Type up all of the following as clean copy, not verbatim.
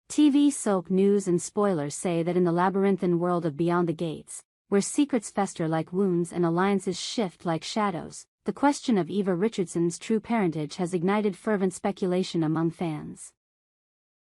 TV soap news and spoilers say that in the labyrinthine world of Beyond the Gates, where secrets fester like wounds and alliances shift like shadows, the question of Eva Richardson's true parentage has ignited fervent speculation among fans.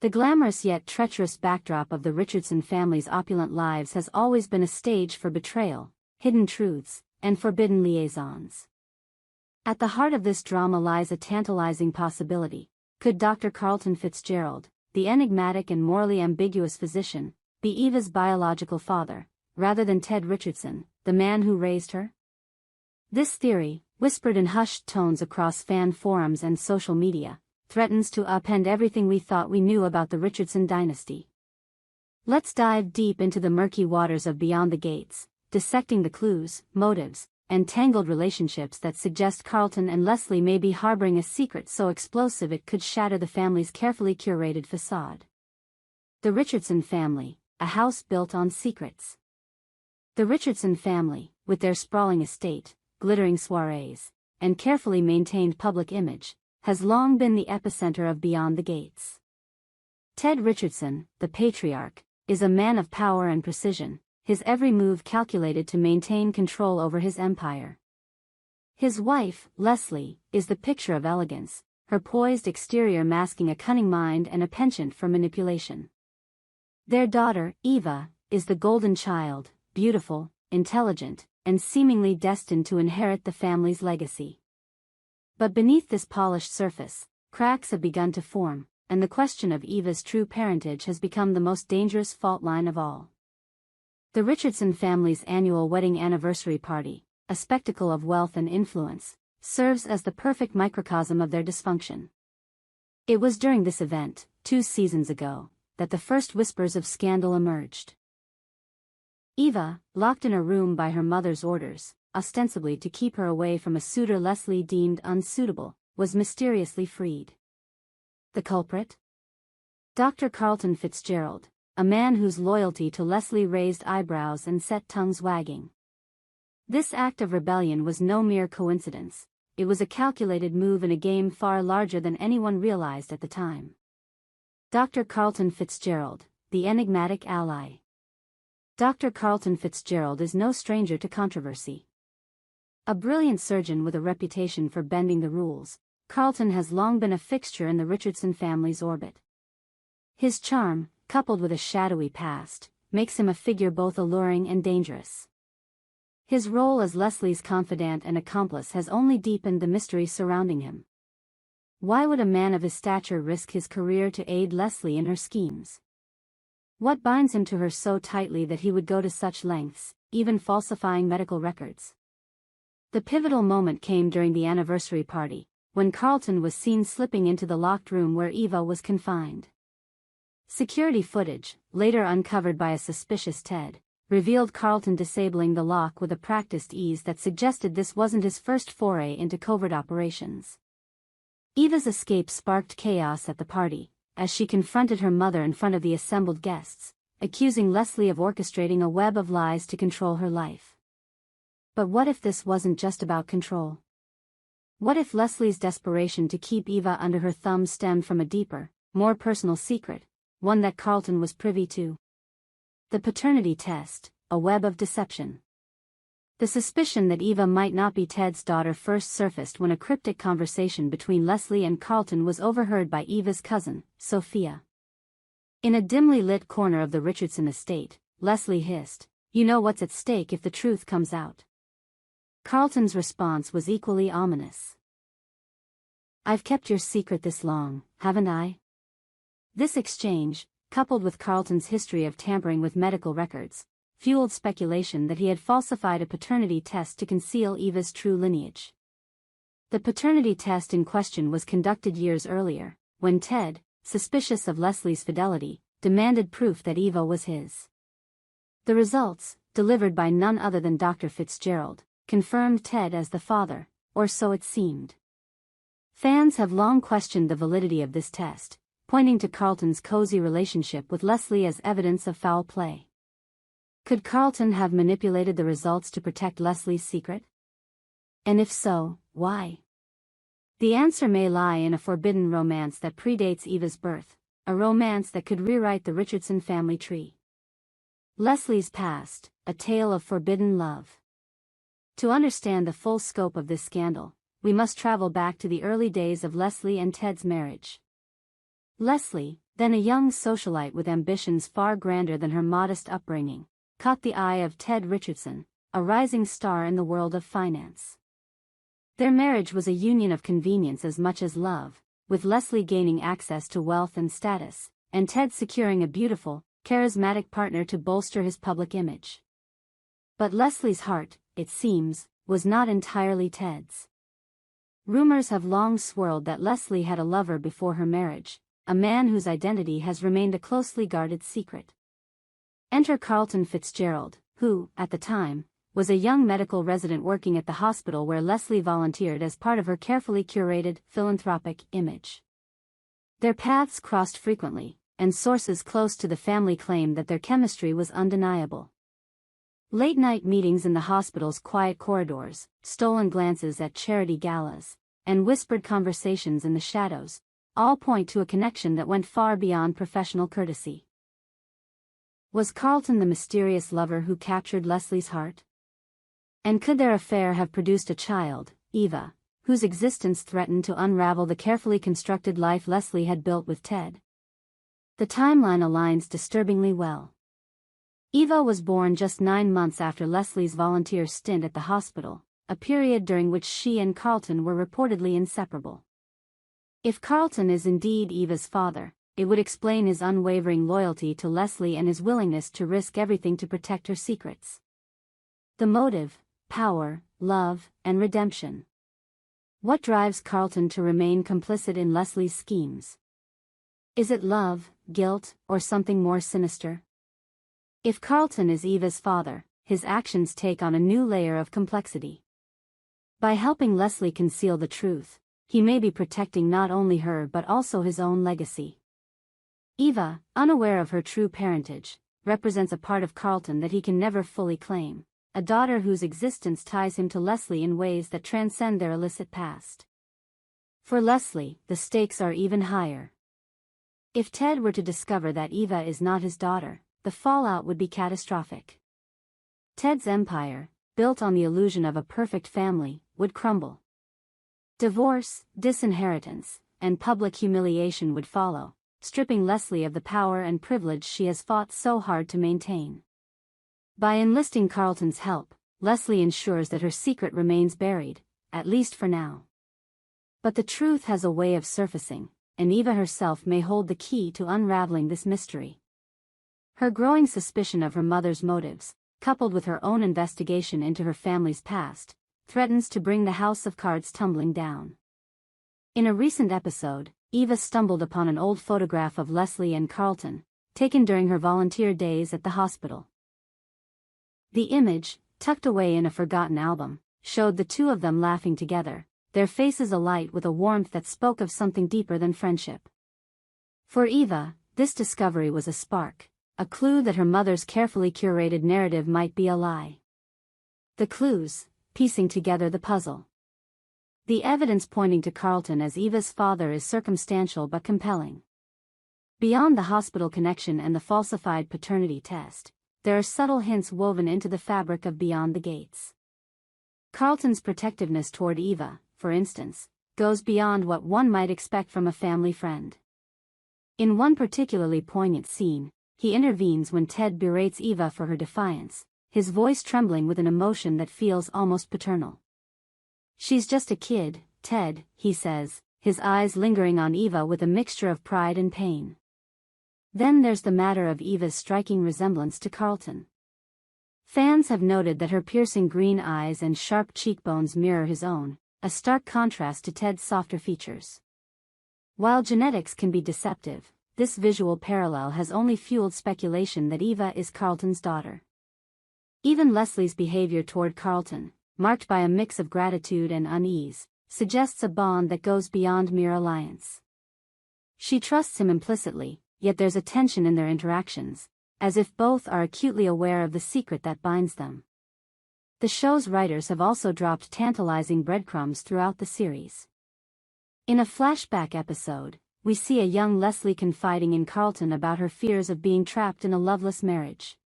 The glamorous yet treacherous backdrop of the Richardson family's opulent lives has always been a stage for betrayal, hidden truths, and forbidden liaisons. At the heart of this drama lies a tantalizing possibility. Could Dr. Carlton Fitzgerald, the enigmatic and morally ambiguous physician, be Eva's biological father, rather than Ted Richardson, the man who raised her? This theory, whispered in hushed tones across fan forums and social media, threatens to upend everything we thought we knew about the Richardson dynasty. Let's dive deep into the murky waters of Beyond the Gates, dissecting the clues, motives, and tangled relationships that suggest Carlton and Leslie may be harboring a secret so explosive it could shatter the family's carefully curated facade. The Richardson family, a house built on secrets. The Richardson family, with their sprawling estate, glittering soirees, and carefully maintained public image, has long been the epicenter of Beyond the Gates. Ted Richardson, the patriarch, is a man of power and precision, his every move calculated to maintain control over his empire. His wife, Leslie, is the picture of elegance, her poised exterior masking a cunning mind and a penchant for manipulation. Their daughter, Eva, is the golden child, beautiful, intelligent, and seemingly destined to inherit the family's legacy. But beneath this polished surface, cracks have begun to form, and the question of Eva's true parentage has become the most dangerous fault line of all. The Richardson family's annual wedding anniversary party, a spectacle of wealth and influence, serves as the perfect microcosm of their dysfunction. It was during this event, 2 seasons ago, that the first whispers of scandal emerged. Eva, locked in a room by her mother's orders, ostensibly to keep her away from a suitor Leslie deemed unsuitable, was mysteriously freed. The culprit? Dr. Carlton Fitzgerald, a man whose loyalty to Leslie raised eyebrows and set tongues wagging. This act of rebellion was no mere coincidence, it was a calculated move in a game far larger than anyone realized at the time. Dr. Carlton Fitzgerald, the enigmatic ally. Dr. Carlton Fitzgerald is no stranger to controversy. A brilliant surgeon with a reputation for bending the rules, Carlton has long been a fixture in the Richardson family's orbit. His charm, coupled with a shadowy past, makes him a figure both alluring and dangerous. His role as Leslie's confidant and accomplice has only deepened the mystery surrounding him. Why would a man of his stature risk his career to aid Leslie in her schemes? What binds him to her so tightly that he would go to such lengths, even falsifying medical records? The pivotal moment came during the anniversary party, when Carlton was seen slipping into the locked room where Eva was confined. Security footage, later uncovered by a suspicious Ted, revealed Carlton disabling the lock with a practiced ease that suggested this wasn't his first foray into covert operations. Eva's escape sparked chaos at the party, as she confronted her mother in front of the assembled guests, accusing Leslie of orchestrating a web of lies to control her life. But what if this wasn't just about control? What if Leslie's desperation to keep Eva under her thumb stemmed from a deeper, more personal secret, one that Carlton was privy to? The paternity test, a web of deception. The suspicion that Eva might not be Ted's daughter first surfaced when a cryptic conversation between Leslie and Carlton was overheard by Eva's cousin, Sophia. In a dimly lit corner of the Richardson estate, Leslie hissed, "You know what's at stake if the truth comes out." Carlton's response was equally ominous. "I've kept your secret this long, haven't I?" This exchange, coupled with Carlton's history of tampering with medical records, fueled speculation that he had falsified a paternity test to conceal Eva's true lineage. The paternity test in question was conducted years earlier, when Ted, suspicious of Leslie's fidelity, demanded proof that Eva was his. The results, delivered by none other than Dr. Fitzgerald, confirmed Ted as the father, or so it seemed. Fans have long questioned the validity of this test, pointing to Carlton's cozy relationship with Leslie as evidence of foul play. Could Carlton have manipulated the results to protect Leslie's secret? And if so, why? The answer may lie in a forbidden romance that predates Eva's birth, a romance that could rewrite the Richardson family tree. Leslie's Past, a tale of forbidden love. To understand the full scope of this scandal, we must travel back to the early days of Leslie and Ted's marriage. Leslie, then a young socialite with ambitions far grander than her modest upbringing, caught the eye of Ted Richardson, a rising star in the world of finance. Their marriage was a union of convenience as much as love, with Leslie gaining access to wealth and status, and Ted securing a beautiful, charismatic partner to bolster his public image. But Leslie's heart, it seems, was not entirely Ted's. Rumors have long swirled that Leslie had a lover before her marriage, a man whose identity has remained a closely guarded secret. Enter Carlton Fitzgerald, who, at the time, was a young medical resident working at the hospital where Leslie volunteered as part of her carefully curated, philanthropic image. Their paths crossed frequently, and sources close to the family claimed that their chemistry was undeniable. Late-night meetings in the hospital's quiet corridors, stolen glances at charity galas, and whispered conversations in the shadows, all point to a connection that went far beyond professional courtesy. Was Carlton the mysterious lover who captured Leslie's heart? And could their affair have produced a child, Eva, whose existence threatened to unravel the carefully constructed life Leslie had built with Ted? The timeline aligns disturbingly well. Eva was born just 9 months after Leslie's volunteer stint at the hospital, a period during which she and Carlton were reportedly inseparable. If Carlton is indeed Eva's father, it would explain his unwavering loyalty to Leslie and his willingness to risk everything to protect her secrets. The motive: power, love, and redemption. What drives Carlton to remain complicit in Leslie's schemes? Is it love, guilt, or something more sinister? If Carlton is Eva's father, his actions take on a new layer of complexity. By helping Leslie conceal the truth, he may be protecting not only her but also his own legacy. Eva, unaware of her true parentage, represents a part of Carlton that he can never fully claim, a daughter whose existence ties him to Leslie in ways that transcend their illicit past. For Leslie, the stakes are even higher. If Ted were to discover that Eva is not his daughter, the fallout would be catastrophic. Ted's empire, built on the illusion of a perfect family, would crumble. Divorce, disinheritance, and public humiliation would follow, stripping Leslie of the power and privilege she has fought so hard to maintain. By enlisting Carlton's help, Leslie ensures that her secret remains buried, at least for now. But the truth has a way of surfacing, and Eva herself may hold the key to unraveling this mystery. Her growing suspicion of her mother's motives, coupled with her own investigation into her family's past, threatens to bring the house of cards tumbling down. In a recent episode, Eva stumbled upon an old photograph of Leslie and Carlton, taken during her volunteer days at the hospital. The image, tucked away in a forgotten album, showed the two of them laughing together, their faces alight with a warmth that spoke of something deeper than friendship. For Eva, this discovery was a spark, a clue that her mother's carefully curated narrative might be a lie. The clues, piecing together the puzzle. The evidence pointing to Carlton as Eva's father is circumstantial but compelling. Beyond the hospital connection and the falsified paternity test, there are subtle hints woven into the fabric of Beyond the Gates. Carlton's protectiveness toward Eva, for instance, goes beyond what one might expect from a family friend. In one particularly poignant scene, he intervenes when Ted berates Eva for her defiance, his voice trembling with an emotion that feels almost paternal. "She's just a kid, Ted," he says, his eyes lingering on Eva with a mixture of pride and pain. Then there's the matter of Eva's striking resemblance to Carlton. Fans have noted that her piercing green eyes and sharp cheekbones mirror his own, a stark contrast to Ted's softer features. While genetics can be deceptive, this visual parallel has only fueled speculation that Eva is Carlton's daughter. Even Leslie's behavior toward Carlton, marked by a mix of gratitude and unease, suggests a bond that goes beyond mere alliance. She trusts him implicitly, yet there's a tension in their interactions, as if both are acutely aware of the secret that binds them. The show's writers have also dropped tantalizing breadcrumbs throughout the series. In a flashback episode, we see a young Leslie confiding in Carlton about her fears of being trapped in a loveless marriage.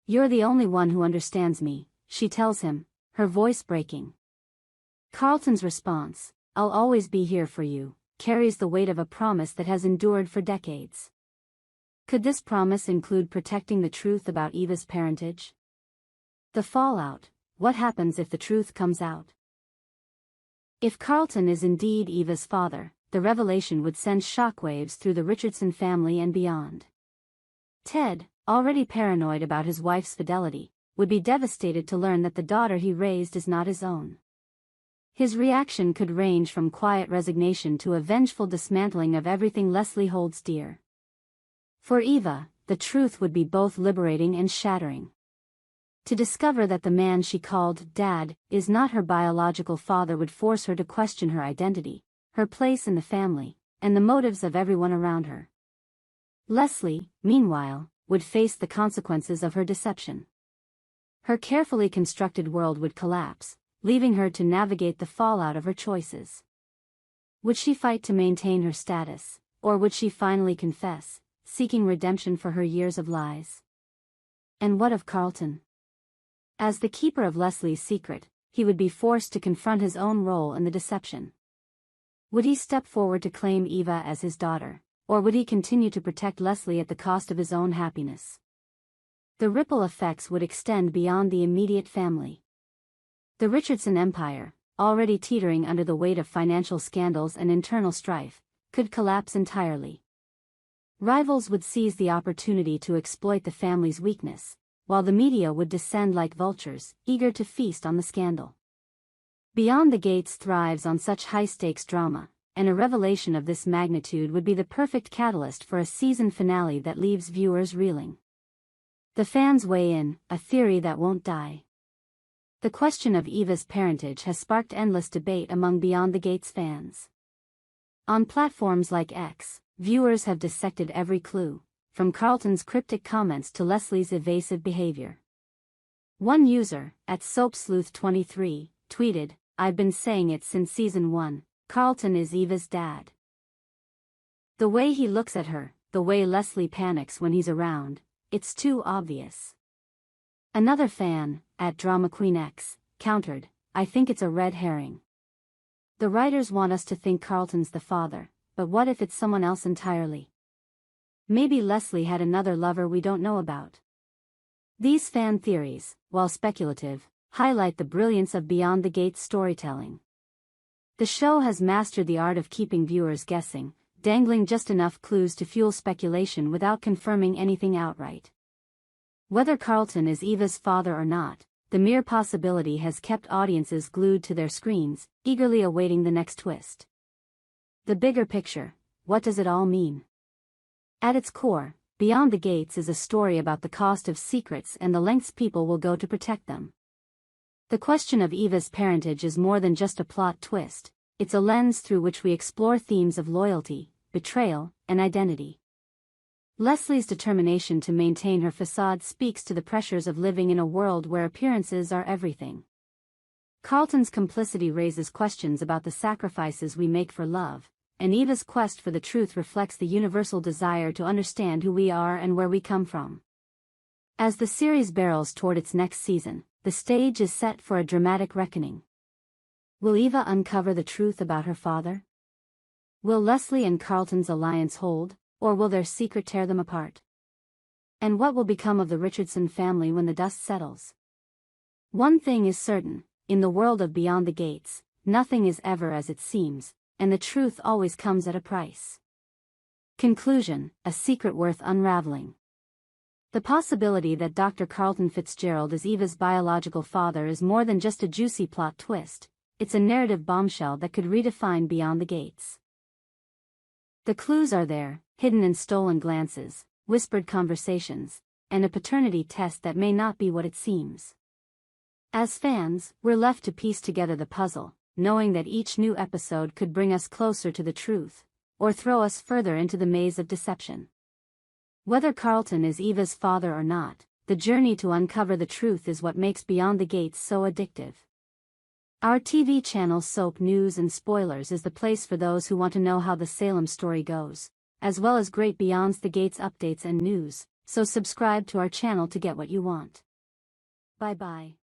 "You're the only one who understands me," she tells him, her voice breaking. Carlton's response, "I'll always be here for you," carries the weight of a promise that has endured for decades. Could this promise include protecting the truth about Eva's parentage? The fallout: what happens if the truth comes out? If Carlton is indeed Eva's father, the revelation would send shockwaves through the Richardson family and beyond. Ted, already paranoid about his wife's fidelity, would be devastated to learn that the daughter he raised is not his own. His reaction could range from quiet resignation to a vengeful dismantling of everything Leslie holds dear. For Eva, the truth would be both liberating and shattering. To discover that the man she called Dad is not her biological father would force her to question her identity, her place in the family, and the motives of everyone around her. Leslie, meanwhile, would face the consequences of her deception. Her carefully constructed world would collapse, leaving her to navigate the fallout of her choices. Would she fight to maintain her status, or would she finally confess, seeking redemption for her years of lies? And what of Carlton? As the keeper of Leslie's secret, he would be forced to confront his own role in the deception. Would he step forward to claim Eva as his daughter, or would he continue to protect Leslie at the cost of his own happiness? The ripple effects would extend beyond the immediate family. The Richardson empire, already teetering under the weight of financial scandals and internal strife, could collapse entirely. Rivals would seize the opportunity to exploit the family's weakness, while the media would descend like vultures, eager to feast on the scandal. Beyond the Gates thrives on such high-stakes drama, and a revelation of this magnitude would be the perfect catalyst for a season finale that leaves viewers reeling. The fans weigh in, a theory that won't die. The question of Eva's parentage has sparked endless debate among Beyond the Gates fans. On platforms like X, viewers have dissected every clue, from Carlton's cryptic comments to Leslie's evasive behavior. One user, @SoapSleuth23, tweeted, "I've been saying it since season 1, Carlton is Eva's dad. The way he looks at her, the way Leslie panics when he's around, it's too obvious." Another fan, @DramaQueenX, countered, "I think it's a red herring. The writers want us to think Carlton's the father, but what if it's someone else entirely? Maybe Leslie had another lover we don't know about." These fan theories, while speculative, highlight the brilliance of Beyond the Gates storytelling. The show has mastered the art of keeping viewers guessing, dangling just enough clues to fuel speculation without confirming anything outright. Whether Carlton is Eva's father or not, the mere possibility has kept audiences glued to their screens, eagerly awaiting the next twist. The bigger picture: what does it all mean? At its core, Beyond the Gates is a story about the cost of secrets and the lengths people will go to protect them. The question of Eva's parentage is more than just a plot twist, it's a lens through which we explore themes of loyalty, betrayal, and identity. Leslie's determination to maintain her facade speaks to the pressures of living in a world where appearances are everything. Carlton's complicity raises questions about the sacrifices we make for love, and Eva's quest for the truth reflects the universal desire to understand who we are and where we come from. As the series barrels toward its next season, the stage is set for a dramatic reckoning. Will Eva uncover the truth about her father? Will Leslie and Carlton's alliance hold, or will their secret tear them apart? And what will become of the Richardson family when the dust settles? One thing is certain: in the world of Beyond the Gates, nothing is ever as it seems, and the truth always comes at a price. Conclusion: a secret worth unraveling. The possibility that Dr. Carlton Fitzgerald is Eva's biological father is more than just a juicy plot twist, it's a narrative bombshell that could redefine Beyond the Gates. The clues are there, hidden in stolen glances, whispered conversations, and a paternity test that may not be what it seems. As fans, we're left to piece together the puzzle, knowing that each new episode could bring us closer to the truth, or throw us further into the maze of deception. Whether Carlton is Eva's father or not, the journey to uncover the truth is what makes Beyond the Gates so addictive. Our TV channel Soap News and Spoilers is the place for those who want to know how the Salem story goes, as well as great Beyond the Gates updates and news, so subscribe to our channel to get what you want. Bye bye.